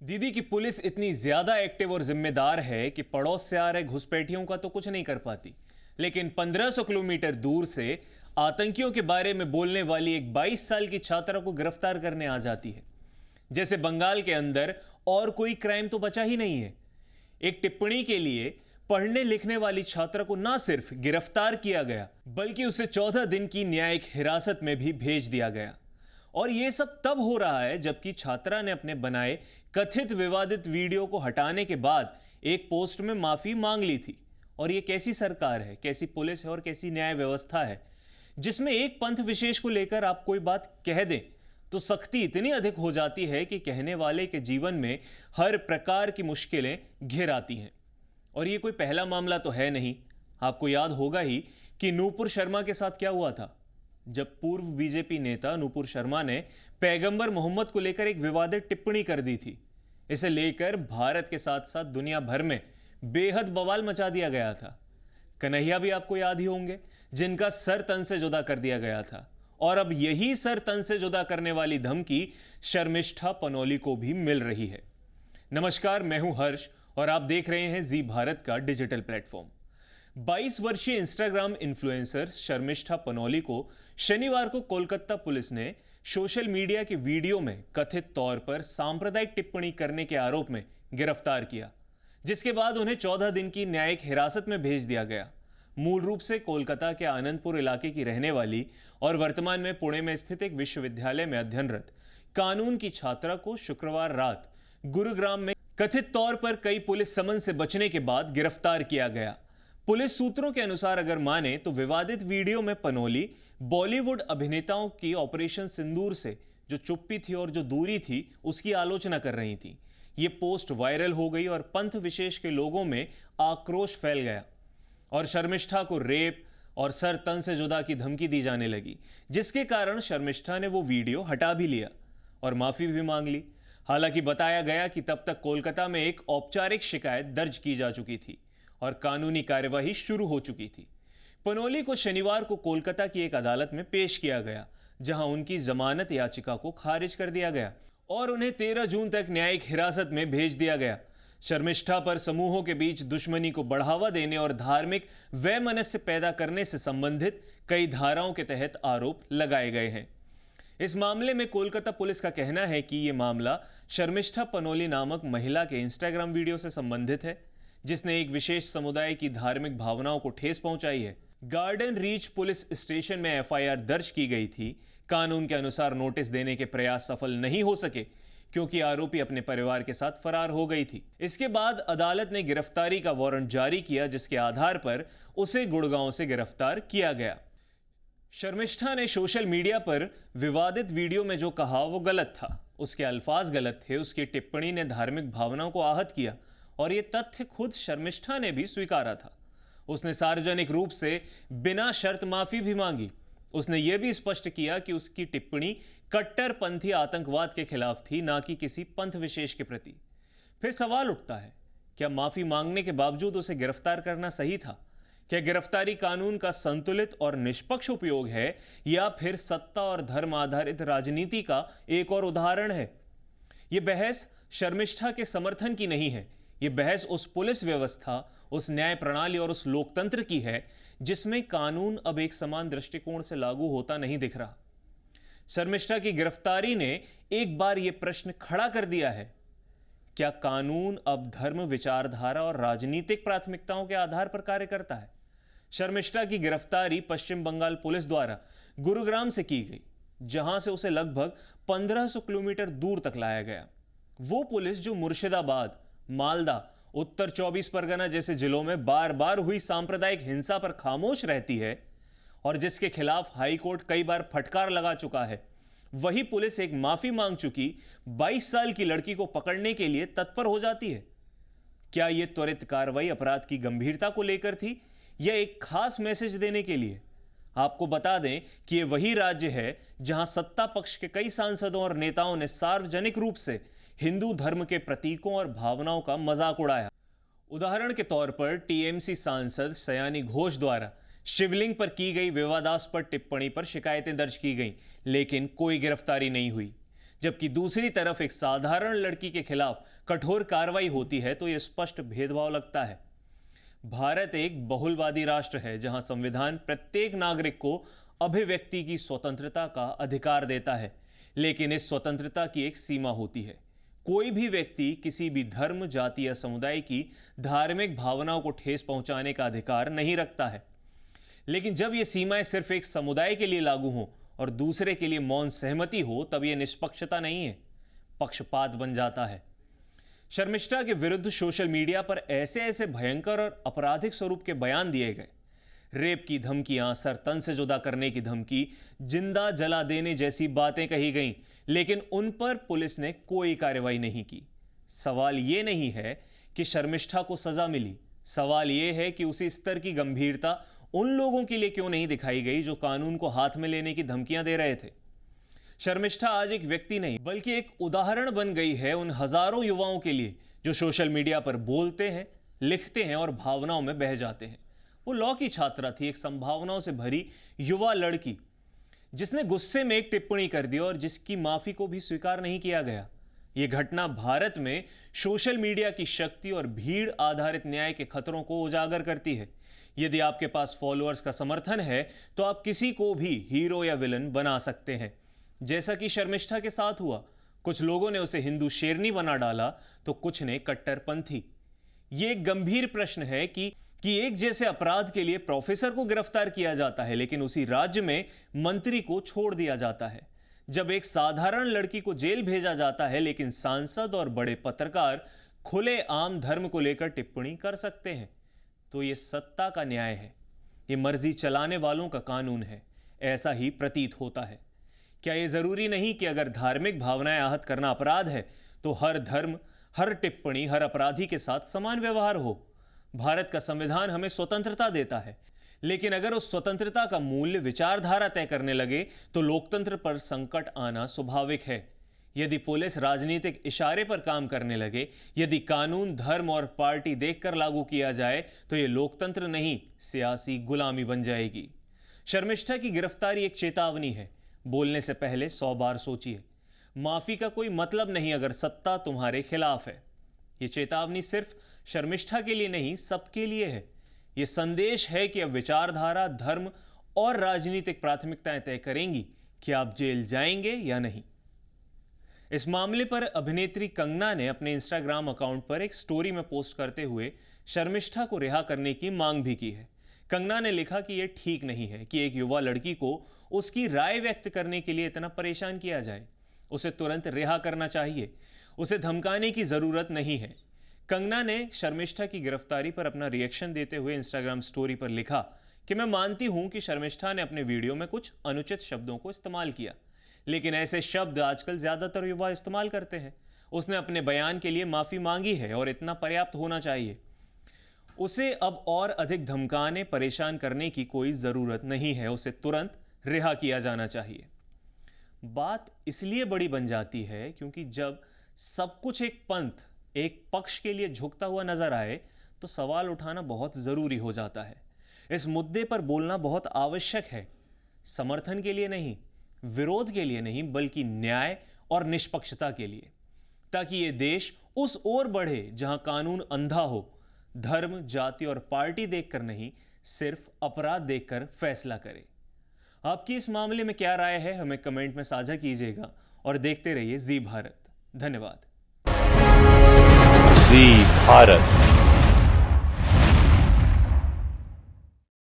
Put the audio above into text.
दीदी की पुलिस इतनी ज्यादा एक्टिव और जिम्मेदार है कि पड़ोस से आ रहे घुसपैठियों का तो कुछ नहीं कर पाती, लेकिन 1500 किलोमीटर दूर से आतंकियों के बारे में बोलने वाली एक 22 साल की छात्रा को गिरफ्तार करने आ जाती है। जैसे बंगाल के अंदर और कोई क्राइम तो बचा ही नहीं है। एक टिप्पणी के लिए पढ़ने लिखने वाली छात्रा को ना सिर्फ गिरफ्तार किया गया, बल्कि उसे 14 दिन की न्यायिक हिरासत में भी भेज दिया गया। और यह सब तब हो रहा है जबकि छात्रा ने अपने बनाए कथित विवादित वीडियो को हटाने के बाद एक पोस्ट में माफी मांग ली थी। और यह कैसी सरकार है, कैसी पुलिस है और कैसी न्याय व्यवस्था है जिसमें एक पंथ विशेष को लेकर आप कोई बात कह दें तो सख्ती इतनी अधिक हो जाती है कि कहने वाले के जीवन में हर प्रकार की मुश्किलें घिर आती हैं। और यह कोई पहला मामला तो है नहीं। आपको याद होगा ही कि नूपुर शर्मा के साथ क्या हुआ था, जब पूर्व बीजेपी नेता नूपुर शर्मा ने पैगंबर मोहम्मद को लेकर एक विवादित टिप्पणी कर दी थी। इसे लेकर भारत के साथ साथ दुनिया भर में बेहद बवाल मचा दिया गया था। कन्हैया भी आपको याद ही होंगे, जिनका सर तन से जुदा कर दिया गया था। और अब यही सर तन से जुदा करने वाली धमकी शर्मिष्ठा पनोली को भी मिल रही है। नमस्कार, मैं हूं हर्ष और आप देख रहे हैं जी भारत का डिजिटल प्लेटफॉर्म। 22 वर्षीय इंस्टाग्राम इन्फ्लुएंसर शर्मिष्ठा पनोली को शनिवार को कोलकाता पुलिस ने सोशल मीडिया के वीडियो में कथित तौर पर सांप्रदायिक टिप्पणी करने के आरोप में गिरफ्तार किया, जिसके बाद उन्हें 14 दिन की न्यायिक हिरासत में भेज दिया गया। मूल रूप से कोलकाता के आनंदपुर इलाके की रहने वाली और वर्तमान में पुणे में स्थित एक विश्वविद्यालय में अध्ययनरत कानून की छात्रा को शुक्रवार रात गुरुग्राम में कथित तौर पर कई पुलिस समन से बचने के बाद गिरफ्तार किया गया। पुलिस सूत्रों के अनुसार अगर माने तो विवादित वीडियो में पनोली बॉलीवुड अभिनेताओं की ऑपरेशन सिंदूर से जो चुप्पी थी और जो दूरी थी उसकी आलोचना कर रही थी। ये पोस्ट वायरल हो गई और पंथ विशेष के लोगों में आक्रोश फैल गया और शर्मिष्ठा को रेप और सर तन से जुदा की धमकी दी जाने लगी, जिसके कारण शर्मिष्ठा ने वो वीडियो हटा भी लिया और माफी भी मांग ली। हालांकि बताया गया कि तब तक कोलकाता में एक औपचारिक शिकायत दर्ज की जा चुकी थी और कानूनी कार्यवाही शुरू हो चुकी थी। पनोली को शनिवार को कोलकाता की एक अदालत में पेश किया गया, जहां उनकी जमानत याचिका को खारिज कर दिया गया और उन्हें 13 जून तक न्यायिक हिरासत में भेज दिया गया। शर्मिष्ठा पर समूहों के बीच दुश्मनी को बढ़ावा देने और धार्मिक वैमनस्य पैदा करने से संबंधित कई धाराओं के तहत आरोप लगाए गए हैं। इस मामले में कोलकाता पुलिस का कहना है कि यह मामला शर्मिष्ठा पनोली नामक महिला के इंस्टाग्राम वीडियो से संबंधित है, जिसने एक विशेष समुदाय की धार्मिक भावनाओं को ठेस पहुंचाई है। गार्डन रीच पुलिस स्टेशन में एफआईआर दर्ज की गई थी। कानून के अनुसार नोटिस देने के प्रयास सफल नहीं हो सके क्योंकि आरोपी अपने परिवार के साथ फरार हो गई थी। इसके बाद अदालत ने गिरफ्तारी का वारंट जारी किया, जिसके आधार पर उसे गुड़गांव से गिरफ्तार किया गया। शर्मिष्ठा ने सोशल मीडिया पर विवादित वीडियो में जो कहा वो गलत था, उसके अल्फाज गलत थे, उसकी टिप्पणी ने धार्मिक भावनाओं को आहत किया और यह तथ्य खुद शर्मिष्ठा ने भी स्वीकारा था। उसने सार्वजनिक रूप से बिना शर्त माफी भी मांगी। उसने यह भी स्पष्ट किया कि उसकी टिप्पणी कट्टरपंथी आतंकवाद के खिलाफ थी, ना कि किसी पंथ विशेष के प्रति। फिर सवाल उठता है, क्या माफी मांगने के बावजूद उसे गिरफ्तार करना सही था? क्या गिरफ्तारी कानून का संतुलित और निष्पक्ष उपयोग है या फिर सत्ता और धर्म आधारित राजनीति का एक और उदाहरण है? यह बहस शर्मिष्ठा के समर्थन की नहीं है। यह बहस उस पुलिस व्यवस्था, उस न्याय प्रणाली और उस लोकतंत्र की है जिसमें कानून अब एक समान दृष्टिकोण से लागू होता नहीं दिख रहा। शर्मिष्ठा की गिरफ्तारी ने एक बार यह प्रश्न खड़ा कर दिया है, क्या कानून अब धर्म, विचारधारा और राजनीतिक प्राथमिकताओं के आधार पर कार्य करता है? शर्मिष्ठा की गिरफ्तारी पश्चिम बंगाल पुलिस द्वारा गुरुग्राम से की गई, जहां से उसे लगभग 1500 किलोमीटर दूर तक लाया गया। वो पुलिस जो मुर्शिदाबाद, मालदा, उत्तर 24 परगना जैसे जिलों में बार बार हुई सांप्रदायिक हिंसा पर खामोश रहती है और जिसके खिलाफ हाईकोर्ट कई बार फटकार लगा चुका है, वही पुलिस एक माफी मांग चुकी 22 साल की लड़की को पकड़ने के लिए तत्पर हो जाती है। क्या यह त्वरित कार्रवाई अपराध की गंभीरता को लेकर थी या एक खास मैसेज देने के लिए? आपको बता दें कि यह वही राज्य है जहां सत्ता पक्ष के कई सांसदों और नेताओं ने सार्वजनिक रूप से हिंदू धर्म के प्रतीकों और भावनाओं का मजाक उड़ाया। उदाहरण के तौर पर टीएमसी सांसद सयानी घोष द्वारा शिवलिंग पर की गई विवादास्पद टिप्पणी पर शिकायतें दर्ज की गईं, लेकिन कोई गिरफ्तारी नहीं हुई। जबकि दूसरी तरफ एक साधारण लड़की के खिलाफ कठोर कार्रवाई होती है तो यह स्पष्ट भेदभाव लगता है। भारत एक बहुलवादी राष्ट्र है जहां संविधान प्रत्येक नागरिक को अभिव्यक्ति की स्वतंत्रता का अधिकार देता है, लेकिन इस स्वतंत्रता की एक सीमा होती है। कोई भी व्यक्ति किसी भी धर्म, जाति या समुदाय की धार्मिक भावनाओं को ठेस पहुंचाने का अधिकार नहीं रखता है। लेकिन जब ये सीमाएं सिर्फ एक समुदाय के लिए लागू हों और दूसरे के लिए मौन सहमति हो, तब यह निष्पक्षता नहीं है, पक्षपात बन जाता है। शर्मिष्ठा के विरुद्ध सोशल मीडिया पर ऐसे ऐसे भयंकर और आपराधिक स्वरूप के बयान दिए गए, रेप की धमकियां, सर तन से जुदा करने की धमकी, जिंदा जला देने जैसी बातें कही गईं, लेकिन उन पर पुलिस ने कोई कार्रवाई नहीं की। सवाल यह नहीं है कि शर्मिष्ठा को सजा मिली, सवाल यह है कि उसी स्तर की गंभीरता उन लोगों के लिए क्यों नहीं दिखाई गई जो कानून को हाथ में लेने की धमकियां दे रहे थे। शर्मिष्ठा आज एक व्यक्ति नहीं बल्कि एक उदाहरण बन गई है उन हजारों युवाओं के लिए जो सोशल मीडिया पर बोलते हैं, लिखते हैं और भावनाओं में बह जाते हैं। वो लॉ की छात्रा थी, एक संभावनाओं से भरी युवा लड़की जिसने गुस्से में एक टिप्पणी कर दी और जिसकी माफी को भी स्वीकार नहीं किया गया। यह घटना भारत में सोशल मीडिया की शक्ति और भीड़ आधारित न्याय के खतरों को उजागर करती है। यदि आपके पास फॉलोअर्स का समर्थन है तो आप किसी को भी हीरो या विलन बना सकते हैं, जैसा कि शर्मिष्ठा के साथ हुआ। कुछ लोगों ने उसे हिंदू शेरनी बना डाला तो कुछ ने कट्टरपंथी। यह एक गंभीर प्रश्न है कि एक जैसे अपराध के लिए प्रोफेसर को गिरफ्तार किया जाता है लेकिन उसी राज्य में मंत्री को छोड़ दिया जाता है। जब एक साधारण लड़की को जेल भेजा जाता है लेकिन सांसद और बड़े पत्रकार खुले आम धर्म को लेकर टिप्पणी कर सकते हैं, तो यह सत्ता का न्याय है, यह मर्जी चलाने वालों का कानून है। ऐसा ही प्रतीत होता है। क्या यह जरूरी नहीं कि अगर धार्मिक भावनाएं आहत करना अपराध है तो हर धर्म, हर टिप्पणी, हर अपराधी के साथ समान व्यवहार हो? भारत का संविधान हमें स्वतंत्रता देता है, लेकिन अगर उस स्वतंत्रता का मूल्य विचारधारा तय करने लगे तो लोकतंत्र पर संकट आना स्वाभाविक है। यदि पुलिस राजनीतिक इशारे पर काम करने लगे, यदि कानून धर्म और पार्टी देखकर लागू किया जाए तो यह लोकतंत्र नहीं, सियासी गुलामी बन जाएगी। शर्मिष्ठा की गिरफ्तारी एक चेतावनी है। बोलने से पहले 100 बार सोचिए। माफी का कोई मतलब नहीं अगर सत्ता तुम्हारे खिलाफ है। यह चेतावनी सिर्फ शर्मिष्ठा के लिए नहीं, सबके लिए है। यह संदेश है कि अब विचारधारा, धर्म और राजनीतिक प्राथमिकताएं तय करेंगी कि आप जेल जाएंगे या नहीं। इस मामले पर अभिनेत्री कंगना ने अपने इंस्टाग्राम अकाउंट पर एक स्टोरी में पोस्ट करते हुए शर्मिष्ठा को रिहा करने की मांग भी की है। कंगना ने लिखा कि यह ठीक नहीं है कि एक युवा लड़की को उसकी राय व्यक्त करने के लिए इतना परेशान किया जाए। उसे तुरंत रिहा करना चाहिए, उसे धमकाने की जरूरत नहीं है। कंगना ने शर्मिष्ठा की गिरफ्तारी पर अपना रिएक्शन देते हुए इंस्टाग्राम स्टोरी पर लिखा कि मैं मानती हूं कि शर्मिष्ठा ने अपने वीडियो में कुछ अनुचित शब्दों को इस्तेमाल किया, लेकिन ऐसे शब्द आजकल ज्यादातर युवा इस्तेमाल करते हैं। उसने अपने बयान के लिए माफी मांगी है और इतना पर्याप्त होना चाहिए। उसे अब और अधिक धमकाने, परेशान करने की कोई जरूरत नहीं है। उसे तुरंत रिहा किया जाना चाहिए। बात इसलिए बड़ी बन जाती है क्योंकि जब सब कुछ एक पंथ, एक पक्ष के लिए झुकता हुआ नजर आए तो सवाल उठाना बहुत जरूरी हो जाता है। इस मुद्दे पर बोलना बहुत आवश्यक है, समर्थन के लिए नहीं, विरोध के लिए नहीं, बल्कि न्याय और निष्पक्षता के लिए, ताकि यह देश उस ओर बढ़े जहां कानून अंधा हो, धर्म, जाति और पार्टी देखकर नहीं, सिर्फ अपराध देखकर फैसला करे। आपकी इस मामले में क्या राय है, हमें कमेंट में साझा कीजिएगा और देखते रहिए जी भारत। धन्यवाद। जी भारत।